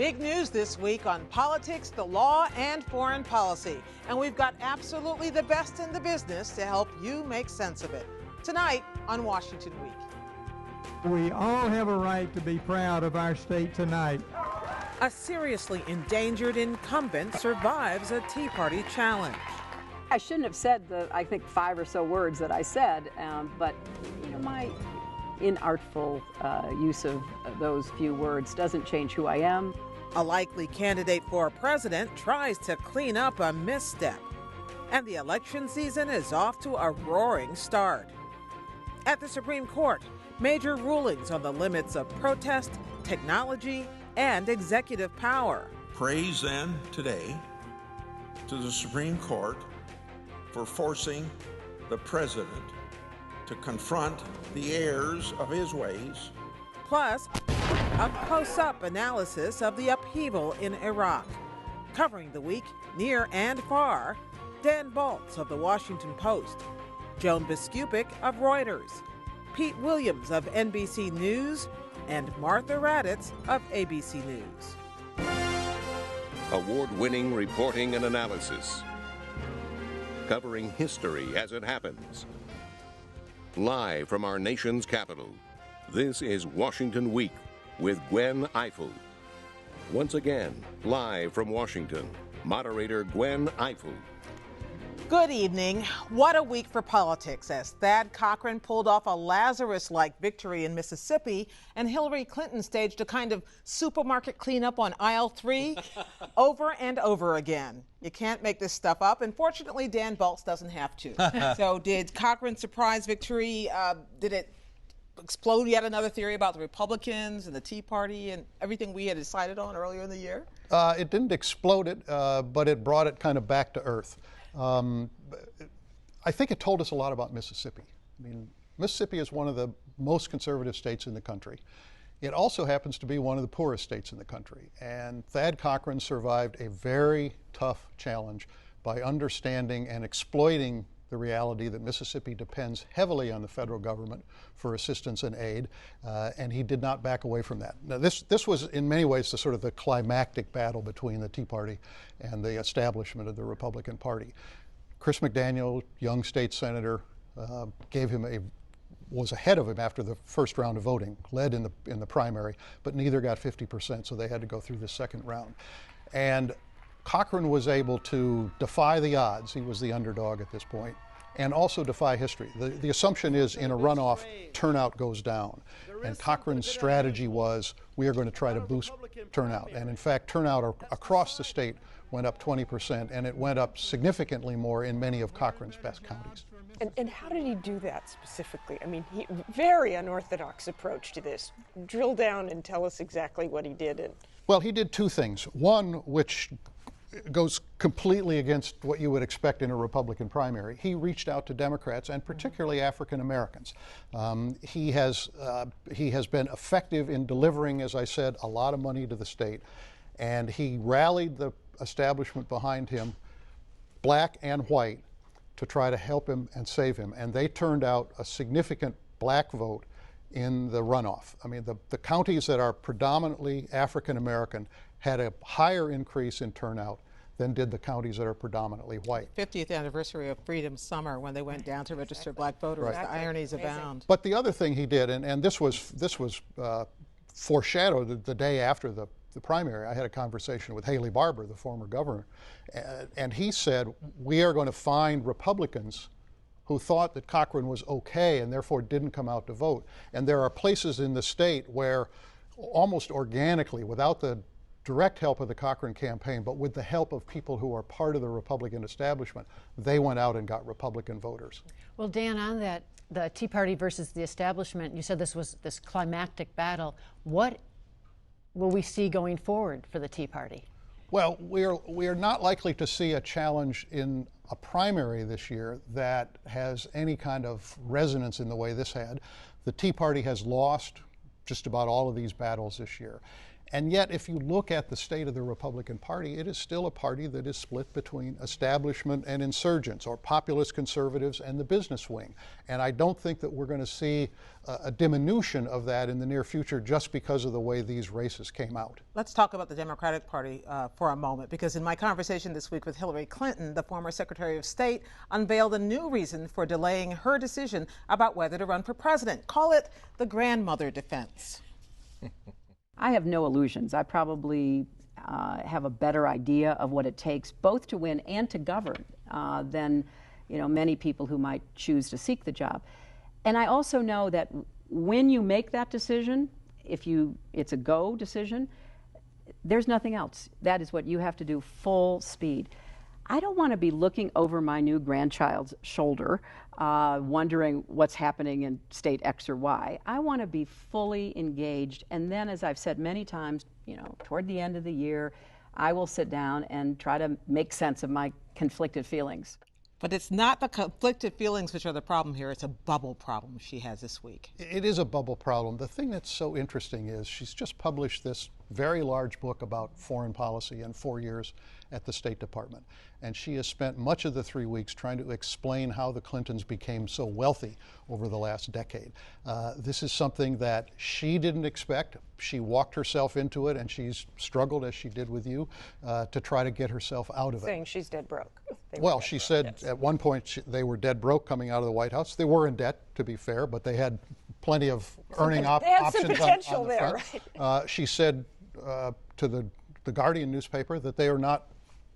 Big news this week on politics, the law, and foreign policy. And we've got absolutely the best in the business to help you make sense of it. Tonight on Washington Week. We all have a right to be proud of our state tonight. A seriously endangered incumbent survives a Tea Party challenge. I shouldn't have said the, I think, 5 or so words that I said, but my inartful use of those few words doesn't change who I am. A likely candidate for president tries to clean up a misstep. And the election season is off to a roaring start. At the Supreme Court, major rulings on the limits of protest, technology, and executive power. Praise then today to the Supreme Court for forcing the president to confront the errors of his ways. Plus, a close-up analysis of the upheaval in Iraq. Covering the week near and far, Dan Balz of The Washington Post, Joan Biskupic of Reuters, Pete Williams of NBC News, and Martha Raddatz of ABC News. Award-winning reporting and analysis, covering history as it happens. Live from our nation's capital, this is Washington Week with Gwen Eiffel. Once again, live from Washington, moderator Gwen Eiffel. Good evening. What a week for politics as Thad Cochran pulled off a Lazarus-like victory in Mississippi and Hillary Clinton staged a kind of supermarket cleanup on aisle 3 over and over again. You can't make this stuff up, and fortunately Dan Balz doesn't have to. So did Cochran's surprise victory, did it explode yet another theory about the Republicans and the Tea Party and everything we had decided on earlier in the year? It didn't explode it, but it brought it kind of back to earth. I think it told us a lot about Mississippi. I mean, Mississippi is one of the most conservative states in the country. It also happens to be one of the poorest states in the country. And Thad Cochran survived a very tough challenge by understanding and exploiting the reality that Mississippi depends heavily on the federal government for assistance and aid, and he did not back away from that. Now, this was in many ways the sort of the climactic battle between the Tea Party and the establishment of the Republican Party. Chris McDaniel, young state senator, was ahead of him after the first round of voting, led in the primary, but neither got 50%, so they had to go through the second round. And Cochran was able to defy the odds. He was the underdog at this point, and also defy history. The assumption is in a runoff, turnout goes down. And Cochran's strategy was, we are going to try to boost turnout. And in fact, turnout across the state went up 20%, and it went up significantly more in many of Cochran's best counties. And how did he do that specifically? I mean, very unorthodox approach to this. Drill down and tell us exactly what he did. Well, he did two things. One, which goes completely against what you would expect in a Republican primary. He reached out to Democrats and particularly African Americans. He has been effective in delivering, as I said, a lot of money to the state, and he rallied the establishment behind him, black and white, to try to help him and save him. And they turned out a significant black vote in the runoff. I mean, the counties that are predominantly African American had a higher increase in turnout than did the counties that are predominantly white. 50th anniversary of Freedom Summer when they went down to register black voters. Right. The ironies abound. But the other thing he did, and this was foreshadowed the day after the primary. I had a conversation with Haley Barbour, the former governor, and he said, we are going to find Republicans who thought that Cochran was okay and therefore didn't come out to vote. And there are places in the state where almost organically, without the direct help of the Cochran campaign, but with the help of people who are part of the Republican establishment, they went out and got Republican voters. Well, Dan, on that, the Tea Party versus the establishment, you said this was this climactic battle. What will we see going forward for the Tea Party? Well, we are not likely to see a challenge in a primary this year that has any kind of resonance in the way this had. The Tea Party has lost just about all of these battles this year. And yet, if you look at the state of the Republican Party, it is still a party that is split between establishment and insurgents, or populist conservatives and the business wing. And I don't think that we're going to see a diminution of that in the near future just because of the way these races came out. Let's talk about the Democratic Party for a moment, because in my conversation this week with Hillary Clinton, the former Secretary of State unveiled a new reason for delaying her decision about whether to run for president. Call it the grandmother defense. I have no illusions. I probably have a better idea of what it takes both to win and to govern than many people who might choose to seek the job. And I also know that when you make that decision, it's a go decision, there's nothing else. That is what you have to do, full speed. I don't want to be looking over my new grandchild's shoulder, wondering what's happening in state X or Y. I want to be fully engaged, and then, as I've said many times, toward the end of the year, I will sit down and try to make sense of my conflicted feelings. But it's not the conflicted feelings which are the problem here. It's a bubble problem she has this week. It is a bubble problem. The thing that's so interesting is she's just published this very large book about foreign policy in 4 years at the State Department. And she has spent much of the 3 weeks trying to explain how the Clintons became so wealthy over the last decade. This is something that she didn't expect. She walked herself into it, and she's struggled, as she did with you, to try to get herself out of it. Saying she's dead broke. Well, she said at one point they were dead broke coming out of the White House. They were in debt, to be fair, but they had plenty of earning options some potential on the there, front. right? She said to the Guardian newspaper that they are not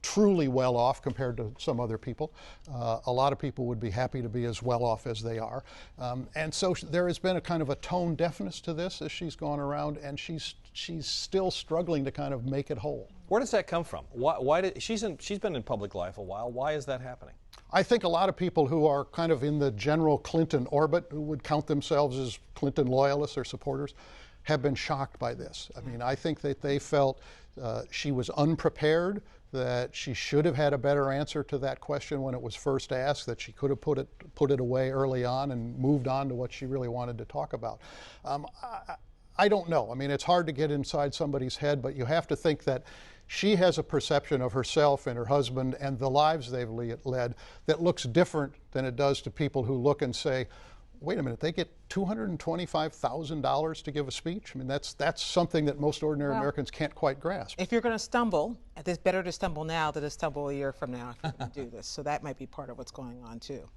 truly well off compared to some other people. A lot of people would be happy to be as well off as they are. And so there has been a kind of a tone deafness to this as she's gone around, and she's still struggling to kind of make it whole. Where does that come from? She's been in public life a while. Why is that happening? I think a lot of people who are kind of in the general Clinton orbit, who would count themselves as Clinton loyalists or supporters, have been shocked by this. I mean, I think that they felt she was unprepared, that she should have had a better answer to that question when it was first asked, that she could have put it away early on and moved on to what she really wanted to talk about. I don't know. I mean, it's hard to get inside somebody's head, but you have to think that she has a perception of herself and her husband and the lives they've led that looks different than it does to people who look and say, wait a minute, they get $225,000 to give a speech? I mean, that's something that most ordinary Americans can't quite grasp. If you're going to stumble, it's better to stumble now than to stumble a year from now if you do this. So that might be part of what's going on, too.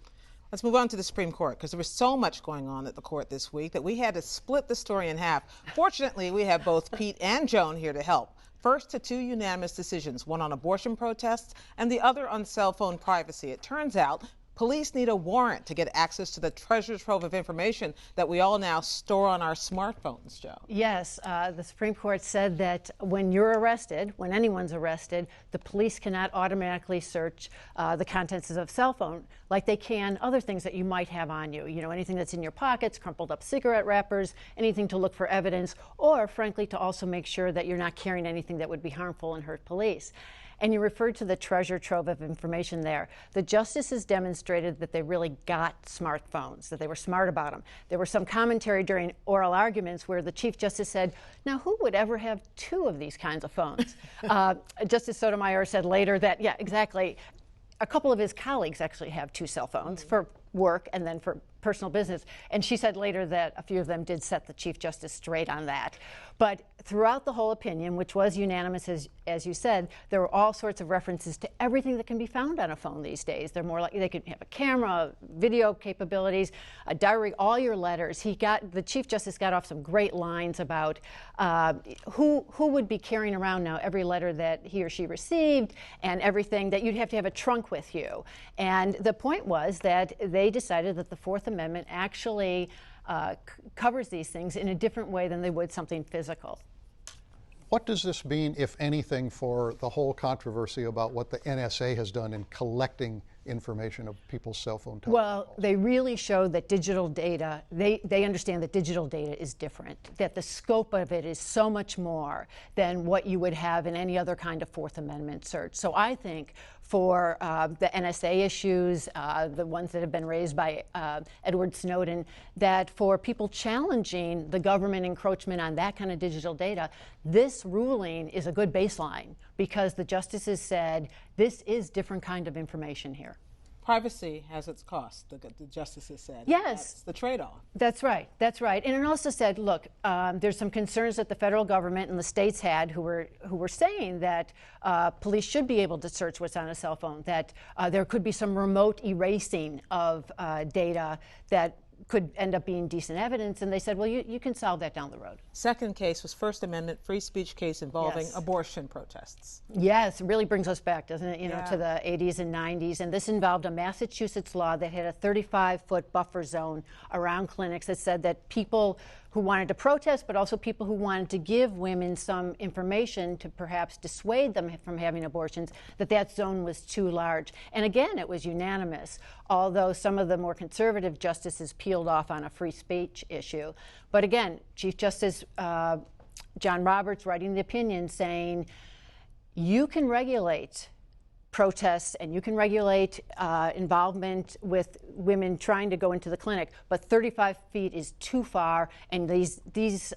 Let's move on to the Supreme Court, because there was so much going on at the court this week that we had to split the story in half. Fortunately, we have both Pete and Joan here to help. First to two unanimous decisions, one on abortion protests and the other on cell phone privacy. It turns out police need a warrant to get access to the treasure trove of information that we all now store on our smartphones, Joe. Yes, the Supreme Court said that when you're arrested, when anyone's arrested, the police cannot automatically search the contents of a cell phone like they can other things that you might have on you. You know, anything that's in your pockets, crumpled up cigarette wrappers, anything to look for evidence, or frankly to also make sure that you're not carrying anything that would be harmful and hurt police. And you referred to the treasure trove of information there. The justices demonstrated that they really got smartphones, that they were smart about them. There was some commentary during oral arguments where the Chief Justice said, now who would ever have two of these kinds of phones? Justice Sotomayor said later that, yeah, exactly. A couple of his colleagues actually have two cell phones for work and then for personal business. And she said later that a few of them did set the Chief Justice straight on that. But throughout the whole opinion, which was unanimous, as you said, there were all sorts of references to everything that can be found on a phone these days. They're more like they could have a camera, video capabilities, a diary, all your letters. The Chief Justice got off some great lines about who would be carrying around now every letter that he or she received and everything, that you'd have to have a trunk with you. And the point was that they decided that the Fourth Amendment actually covers these things in a different way than they would something physical. What does this mean, if anything, for the whole controversy about what the NSA has done in collecting information of people's cell phone calls. Well, they really showed that digital data, they understand that digital data is different, that the scope of it is so much more than what you would have in any other kind of Fourth Amendment search. So I think for the NSA issues, the ones that have been raised by Edward Snowden, that for people challenging the government encroachment on that kind of digital data, this ruling is a good baseline because the justices said this is different kind of information here. Privacy has its cost, the justices said. Yes. That's the trade-off. That's right. That's right. And it also said, look, there's some concerns that the federal government and the states had who were saying that police should be able to search what's on a cell phone, that there could be some remote erasing of data that could end up being decent evidence, and they said, well, you can solve that down the road. Second case was First Amendment free speech case involving Yes. abortion protests. Yes, it really brings us back, doesn't it, to the 80s and 90s, and this involved a Massachusetts law that had a 35-foot buffer zone around clinics that said that people who wanted to protest, but also people who wanted to give women some information to perhaps dissuade them from having abortions, that zone was too large. And again, it was unanimous, although some of the more conservative justices peeled off on a free speech issue. But again, Chief Justice John Roberts writing the opinion saying, you can regulate protests and you can regulate involvement with women trying to go into the clinic, but 35 feet is too far, and these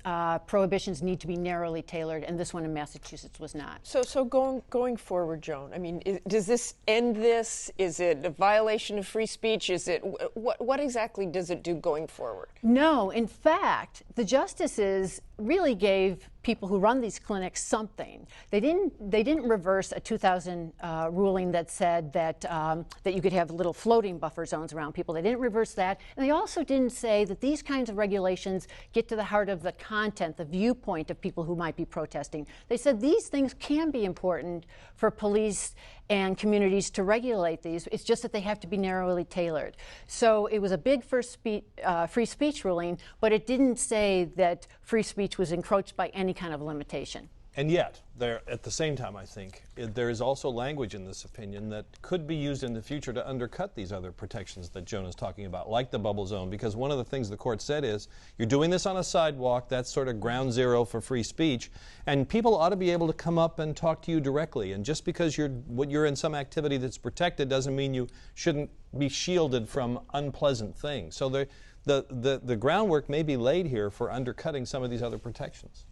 prohibitions need to be narrowly tailored, and this one in Massachusetts was not. So going forward, Joan, I mean, does this end this? Is it a violation of free speech? Is it what exactly does it do going forward? No, in fact, the justices really gave people who run these clinics something. They didn't reverse a 2000 ruling that said that that you could have little floating buffer zones around people. They didn't reverse that, and they also didn't say that these kinds of regulations get to the heart of the content, the viewpoint of people who might be protesting. They said these things can be important for police and communities to regulate these. It's just that they have to be narrowly tailored. So it was a big free speech ruling, but it didn't say that free speech was encroached by any kind of limitation. And yet, at the same time, I think, there is also language in this opinion that could be used in the future to undercut these other protections that Joan is talking about, like the bubble zone, because one of the things the court said is, you're doing this on a sidewalk, that's sort of ground zero for free speech, and people ought to be able to come up and talk to you directly. And just because you're in some activity that's protected doesn't mean you shouldn't be shielded from unpleasant things. So the groundwork may be laid here for undercutting some of these other protections.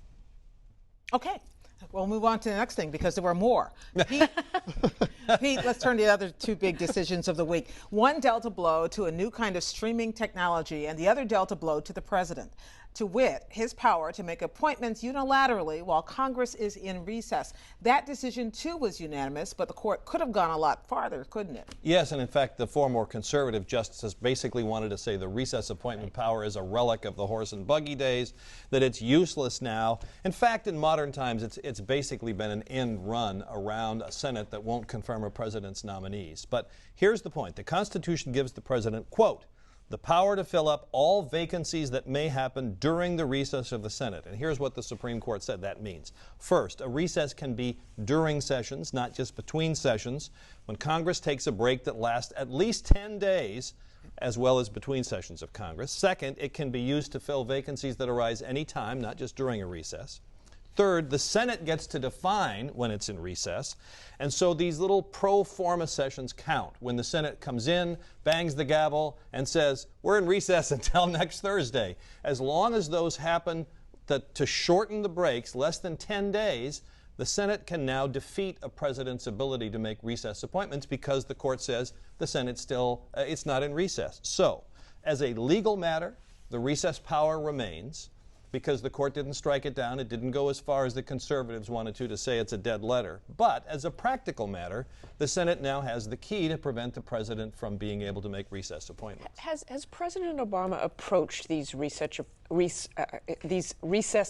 Okay, we'll move on to the next thing because there were more. Pete, let's turn to the other two big decisions of the week. One dealt a blow to a new kind of streaming technology, and the other dealt a blow to the president. To wit, his power to make appointments unilaterally while Congress is in recess. That decision, too, was unanimous, but the court could have gone a lot farther, couldn't it? Yes, and in fact, the four more conservative justices basically wanted to say the recess appointment power is a relic of the horse and buggy days, that it's useless now. In fact, in modern times, it's basically been an end run around a Senate that won't confirm a president's nominees. But here's the point. The Constitution gives the president, quote, the power to fill up all vacancies that may happen during the recess of the Senate. And here's what the Supreme Court said that means. First, a recess can be during sessions, not just between sessions, when Congress takes a break that lasts at least 10 days, as well as between sessions of Congress. Second, it can be used to fill vacancies that arise any time, not just during a recess. Third, the Senate gets to define when it's in recess, and so these little pro forma sessions count. When the Senate comes in, bangs the gavel, and says, we're in recess until next Thursday. As long as those happen to shorten the breaks, less than 10 days, the Senate can now defeat a president's ability to make recess appointments because the court says the Senate it's not in recess. So, as a legal matter, the recess power remains, because the court didn't strike it down. It didn't go as far as the conservatives wanted to say it's a dead letter. But as a practical matter, the Senate now has the key to prevent the president from being able to make recess appointments. Has President Obama approached these recess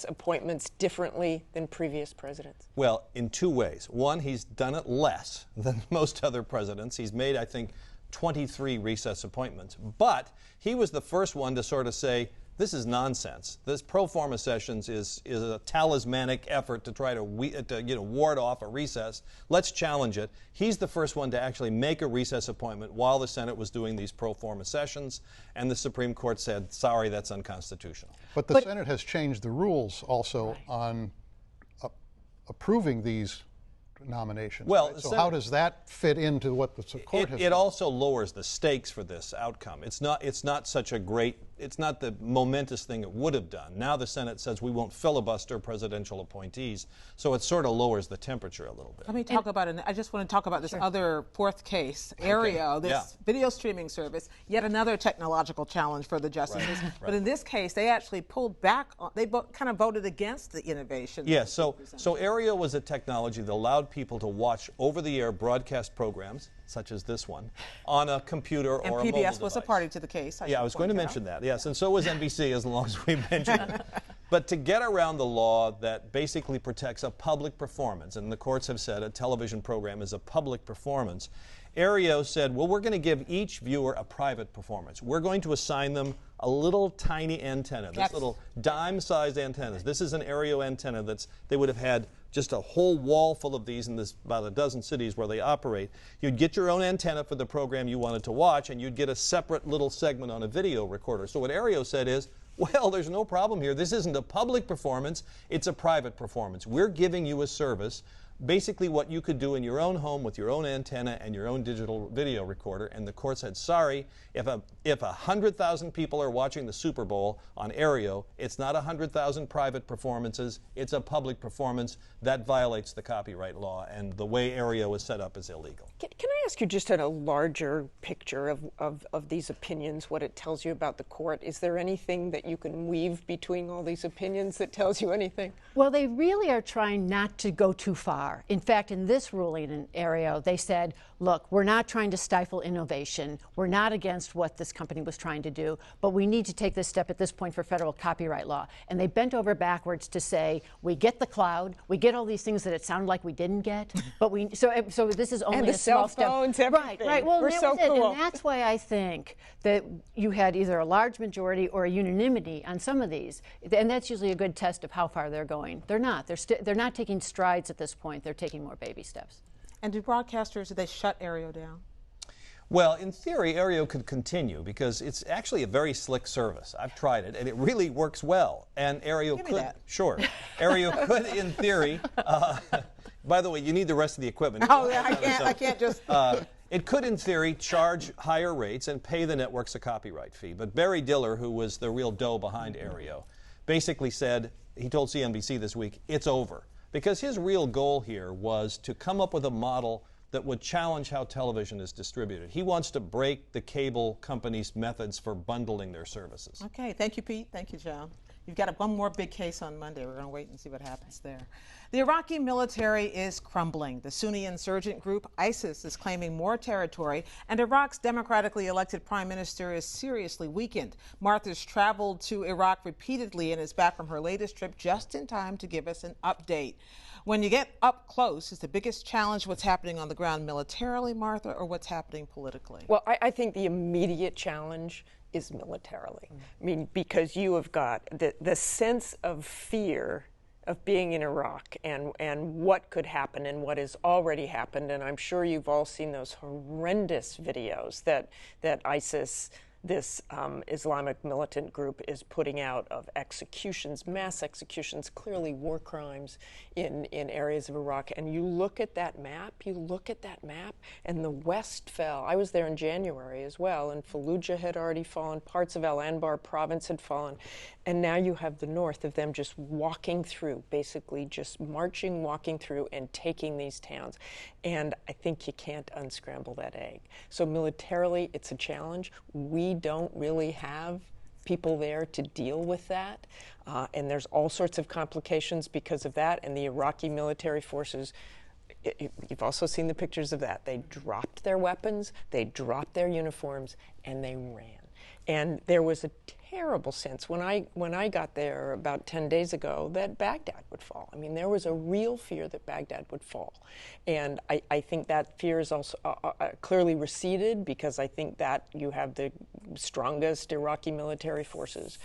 appointments differently than previous presidents? Well, in two ways. One, he's done it less than most other presidents. He's made, I think, 23 recess appointments. But he was the first one to sort of say, This is nonsense. This pro forma sessions is a talismanic effort to try to ward off a recess. Let's challenge it. He's the first one to actually make a recess appointment while the Senate was doing these pro forma sessions, and the Supreme Court said, sorry, that's unconstitutional. But the Senate has changed the rules also on approving these nominations. Well, right? So how does that fit into what the court has done? It also lowers the stakes for this outcome. It's not such a great, it's not the momentous thing it would have done. Now the Senate says we won't filibuster presidential appointees, so it sort of lowers the temperature a little bit. Let me talk about it. I just want to talk about this other fourth case, Aereo, this video streaming service, yet another technological challenge for the justices. Right. But in this case, they actually pulled back, they kind of voted against the innovation. Yes, so Aereo was a technology that allowed people to watch over-the-air broadcast programs, such as this one, on a computer or a mobile device. And PBS was a party to the case. I was going to mention that, yes, and so was NBC, as long as we mentioned it. But to get around the law that basically protects a public performance, and the courts have said a television program is a public performance, Aereo said, well, we're going to give each viewer a private performance. We're going to assign them a little tiny antenna, this little dime-sized antennas. This is an Aereo antenna they would have had just a whole wall full of these in about a dozen cities where they operate. You'd get your own antenna for the program you wanted to watch, and you'd get a separate little segment on a video recorder. So what Aereo said is, well, there's no problem here. This isn't a public performance, it's a private performance. We're giving you a service, basically what you could do in your own home with your own antenna and your own digital video recorder, and the court said, sorry, if 100,000 people are watching the Super Bowl on Aereo, it's not 100,000 private performances, it's a public performance. That violates the copyright law, and the way Aereo is set up is illegal. Can I ask you just at a larger picture of these opinions, what it tells you about the court? Is there anything that you can weave between all these opinions that tells you anything? Well, they really are trying not to go too far. In fact, in this ruling in Aereo, they said, look, we're not trying to stifle innovation. We're not against what this company was trying to do, but we need to take this step at this point for federal copyright law. And they bent over backwards to say, we get the cloud, we get all these things that it sounded like we didn't get, but so this is only and the a small cell phones, step. Everything. Right. Well, we're so cool. And that's why I think that you had either a large majority or a unanimity on some of these, and that's usually a good test of how far they're going. They're not. They're not taking strides at this point. They're taking more baby steps. And do broadcasters, do they shut Aereo down? Well, in theory, Aereo could continue because it's actually a very slick service. I've tried it, and it really works well. And Aereo could, sure, Aereo could, in theory. By the way, you need the rest of the equipment. Oh, yeah, I can't just. It could, in theory, charge higher rates and pay the networks a copyright fee. But Barry Diller, who was the real dough behind Aereo, basically said, he told CNBC this week, it's over. Because his real goal here was to come up with a model that would challenge how television is distributed. He wants to break the cable companies' methods for bundling their services. Okay, thank you, Pete. Thank you, Joan. You've got one more big case on Monday. We're going to wait and see what happens there. The Iraqi military is crumbling. The Sunni insurgent group ISIS is claiming more territory, and Iraq's democratically elected prime minister is seriously weakened. Martha's traveled to Iraq repeatedly and is back from her latest trip just in time to give us an update. When you get up close, is the biggest challenge what's happening on the ground militarily, Martha, or what's happening politically? Well, I think the immediate challenge is militarily. I mean, because you have got the sense of fear of being in Iraq and what could happen and what has already happened. And I'm sure you've all seen those horrendous videos that ISIS, this Islamic militant group, is putting out of executions, mass executions, clearly war crimes in areas of Iraq. And you look at that map, and the West fell. I was there in January as well, and Fallujah had already fallen, parts of Al-Anbar province had fallen, and now you have the North of them just walking through, basically just marching, walking through, and taking these towns. And I think you can't unscramble that egg. So militarily, it's a challenge. We don't really have people there to deal with that. And there's all sorts of complications because of that. And the Iraqi military forces, you've also seen the pictures of that. They dropped their weapons, they dropped their uniforms, and they ran. And there was a terrible sense when I got there about 10 days ago that Baghdad would fall. I mean, there was a real fear that Baghdad would fall. And I think that fear is also clearly receded, because I think that you have the strongest Iraqi military forces.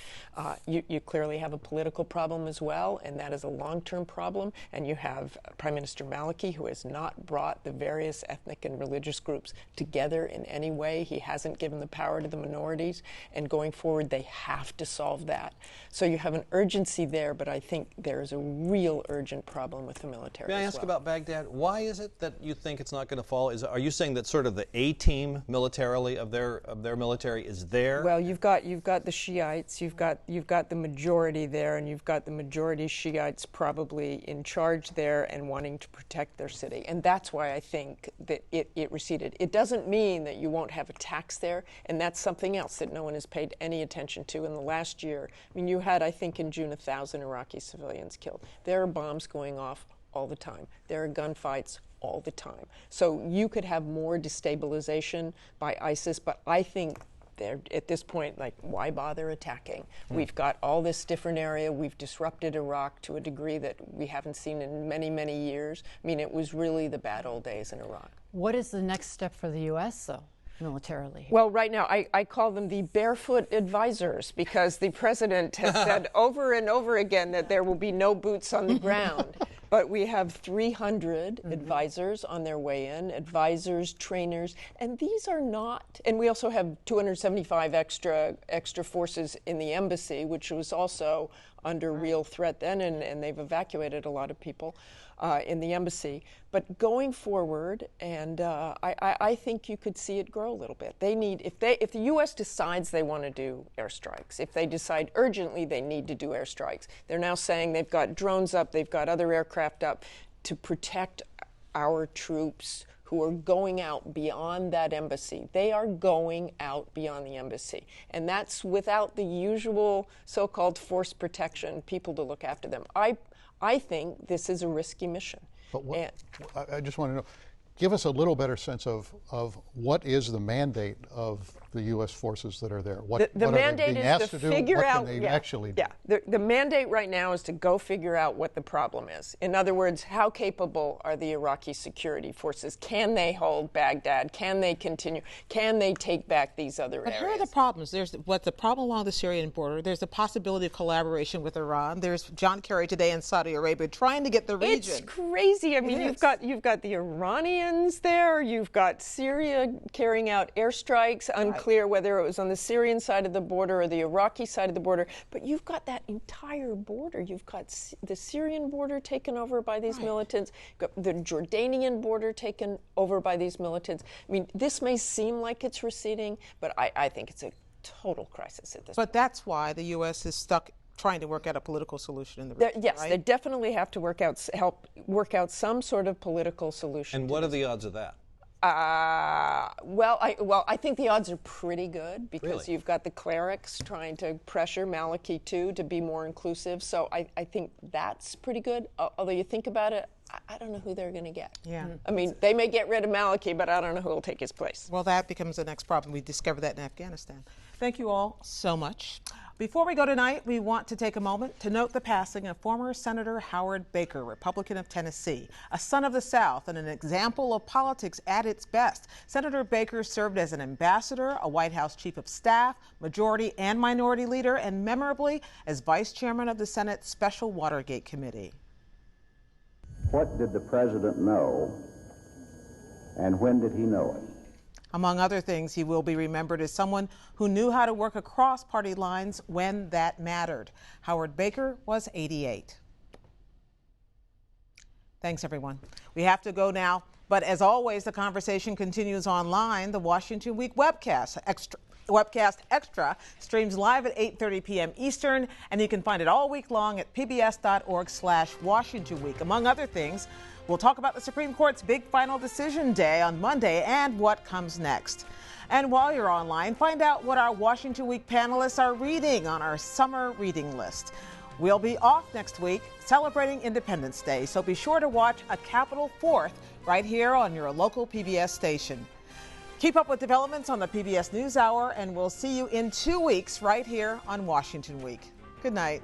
You clearly have a political problem as well, and that is a long-term problem. And you have Prime Minister Maliki, who has not brought the various ethnic and religious groups together in any way. He hasn't given the power to the minorities. And going forward, they have to solve that. So you have an urgency there, but I think there is a real urgent problem with the military. May I ask about Baghdad? Why is it that you think it's not going to fall? Are you saying that sort of the A-team militarily of their military is there? Well, you've got the Shiites, you've got the majority there, and you've got the majority Shiites probably in charge there and wanting to protect their city. And that's why I think that it receded. It doesn't mean that you won't have attacks there, and that's something else that no one has paid any attention to in the last year. I mean, you had, I think, in June, 1,000 Iraqi civilians killed. There are bombs going off all the time. There are gunfights all the time. So you could have more destabilization by ISIS, but I think they're, at this point, like, why bother attacking? We've got all this different area. We've disrupted Iraq to a degree that we haven't seen in many, many years. I mean, it was really the bad old days in Iraq. What is the next step for the U.S., though, militarily? Well, right now, I call them the barefoot advisors, because the president has said over and over again that there will be no boots on the ground. But we have 300 advisors on their way in, advisors, trainers, and these are not, and we also have 275 extra forces in the embassy, which was also under real threat then, and they've evacuated a lot of people in the embassy. But going forward, and I think you could see it grow a little bit. They need, if the U.S. decides they want to do airstrikes, if they decide urgently they need to do airstrikes, they're now saying they've got drones up, they've got other aircraft up to protect our troops who are going out beyond that embassy. They are going out beyond the embassy. And that's without the usual so-called force protection, people to look after them. I think this is a risky mission. But I just want to know, give us a little better sense of what is the mandate of the U.S. forces that are there? The mandate is to figure out. What can they actually do? Yeah, the mandate right now is to go figure out what the problem is. In other words, how capable are the Iraqi security forces? Can they hold Baghdad? Can they continue? Can they take back these other areas? But here are the problems. There's what's the problem along the Syrian border. There's the possibility of collaboration with Iran. There's John Kerry today in Saudi Arabia trying to get the region. It's crazy. I mean, you've got the Iranians there. You've got Syria carrying out airstrikes. Unclear whether it was on the Syrian side of the border or the Iraqi side of the border. But you've got that entire border. You've got the Syrian border taken over by these militants. You've got the Jordanian border taken over by these militants. I mean, this may seem like it's receding, but I think it's a total crisis at this point. But that's why the U.S. is stuck trying to work out a political solution in the region. Yes, right? They definitely have to help work out some sort of political solution. And what are the odds of that? Well, I think the odds are pretty good, because Really? you've got the clerics trying to pressure Maliki too to be more inclusive. So I think that's pretty good. Although you think about it, I don't know who they're going to get. Yeah. I mean, they may get rid of Maliki, but I don't know who will take his place. Well, that becomes the next problem. We discovered that in Afghanistan. Thank you all so much. Before we go tonight, we want to take a moment to note the passing of former Senator Howard Baker, Republican of Tennessee, a son of the South and an example of politics at its best. Senator Baker served as an ambassador, a White House chief of staff, majority and minority leader, and memorably as vice chairman of the Senate's Special Watergate Committee. What did the president know, and when did he know it? Among other things, he will be remembered as someone who knew how to work across party lines when that mattered. Howard Baker was 88. Thanks, everyone. We have to go now, but as always, the conversation continues online. The Washington Week Webcast Extra streams live at 8:30 p.m. Eastern, and you can find it all week long at pbs.org/WashingtonWeek. Among other things, we'll talk about the Supreme Court's big final decision day on Monday and what comes next. And while you're online, find out what our Washington Week panelists are reading on our summer reading list. We'll be off next week celebrating Independence Day, so be sure to watch A Capitol 4th right here on your local PBS station. Keep up with developments on the PBS NewsHour, and we'll see you in 2 weeks right here on Washington Week. Good night.